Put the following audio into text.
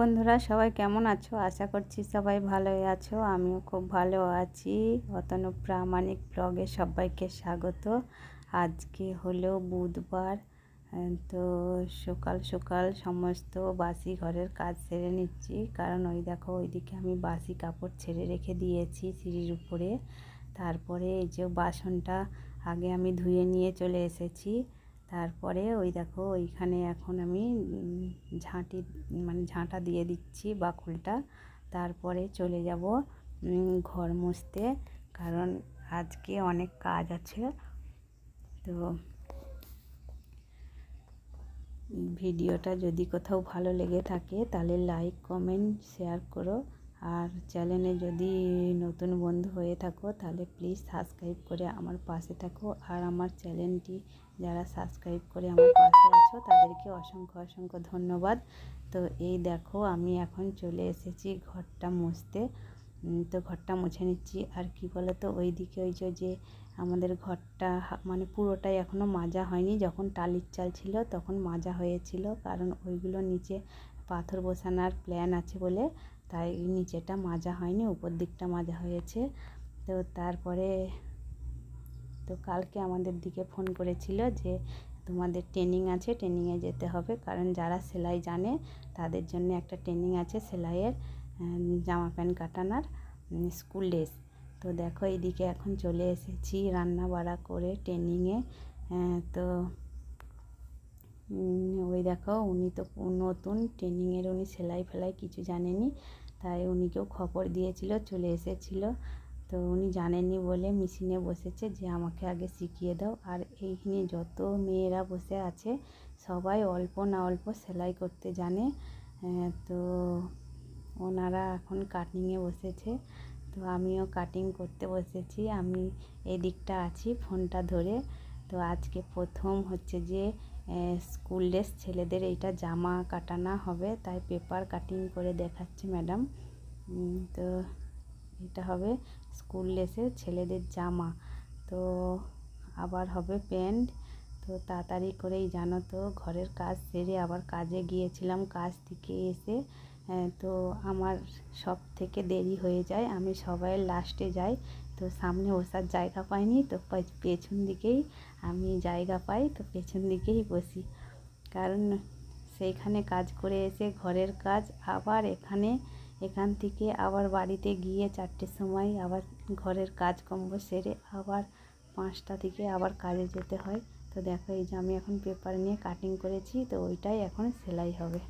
বন্ধুরা, সবাই কেমন আছো? আশা করছি সবাই ভালোই আছো। আমিও খুব ভালো আছি। অতনু প্রামাণিক ব্লগে সবাইকে স্বাগত। আজকে হলো বুধবার। তো সকাল সকাল সমস্ত বাসি ঘরের কাজ সেরে নিচ্ছি, কারণ ওই দেখো ওইদিকে আমি বাসি কাপড় ছেড়ে রেখে দিয়েছি সিঁড়ির উপরে। তারপরে এই যে বাসনটা আগে আমি ধুয়ে নিয়ে চলে এসেছি। তারপরে ওই দেখো ওইখানে এখন আমি ঝাঁটা দিয়ে দিচ্ছি বাকুলটা। তারপরে চলে যাব ঘর মুছতে, কারণ আজকে অনেক কাজ আছে। তো ভিডিওটা যদি কোথাও ভালো লেগে থাকে তাহলে লাইক কমেন্ট শেয়ার করো, আর চ্যানেলে যদি নতুন বন্ধু হয়ে থাকো তাহলে প্লিজ সাবস্ক্রাইব করে আমার পাশে থাকো। আর আমার চ্যানেলটি যারা সাবস্ক্রাইব করে আমার পাশে আছো তাদেরকে অসংখ্য অসংখ্য ধন্যবাদ। তো এই দেখো আমি এখন চলে এসেছি ঘরটা মুছতে। তো ঘরটা মুছে নিচ্ছি। আর কি বলো তো, ওইদিকে ওই যে আমাদের ঘরটা মানে পুরোটাই এখনও মাজা হয়নি। যখন টালির চাল ছিল তখন মাজা হয়েছিল, কারণ ওইগুলো নিচে পাথর বসানোর প্ল্যান আছে বলে তাই নিচেটা মাজা হয়নি, উপর দিকটা মাজা হয়েছে। তো তারপরে তো কালকে আমাদের দিকে ফোন করেছিল যে তোমাদের ট্রেনিং আছে, ট্রেনিংয়ে যেতে হবে, কারণ যারা সেলাই জানে তাদের জন্য একটা ট্রেনিং আছে সেলাইয়ের, জামা প্যান্ট কাটানোর, স্কুল ড্রেস। তো দেখো এইদিকে এখন চলে এসেছি রান্না বাড়া করে ট্রেনিংয়ে। তো ওই দেখো উনি তো নতুন ট্রেনিংয়ের, উনি সেলাই ফেলাই কিছু জানেনি, তাই উনিকেও খবর দিয়েছিল, চলে এসেছিল। তো উনি জানেননি বলে মেশিনে বসেছে যে আমাকে আগে শিখিয়ে দাও। আর এইখানে যত মেয়েরা বসে আছে সবাই অল্প না অল্প সেলাই করতে জানে। তো ওনারা এখন কাটিংয়ে বসেছে, তো আমিও কাটিং করতে বসেছি। আমি এদিকটা আছি ফোনটা ধরে। তো আজকে প্রথম হচ্ছে যে স্কুল ড্রেস ছেলেদের এইটা জামা কাটানো হবে, তাই পেপার কাটিং করে দেখাচ্ছে ম্যাডাম। তো এটা হবে স্কুল ড্রেসের ছেলেদের জামা। তো আবার হবে প্যান্ট। তো তাড়াতাড়ি করেই জানো তো ঘরের কাজ সেরে আবার কাজে গিয়েছিলাম, কাজ থেকে এসে তো আমার সব থেকে দেরি হয়ে যায়, আমি সবাইয়ের লাস্টে যাই। তো সামনে বসার জায়গা পাইনি, তো পেছন দিকেই আমি জায়গা পাই, তো পেছন দিকেই বসি, কারণ সেইখানে কাজ করে এসে ঘরের কাজ আবার এখান থেকে আবার বাড়িতে গিয়ে 4টের সময় আবার ঘরের কাজকর্ম সেরে আবার 5টা থেকে আবার কাজে যেতে হয়। তো দেখো এই যে আমি এখন পেপার নিয়ে কাটিং করেছি, তো ওইটাই এখন সেলাই হবে।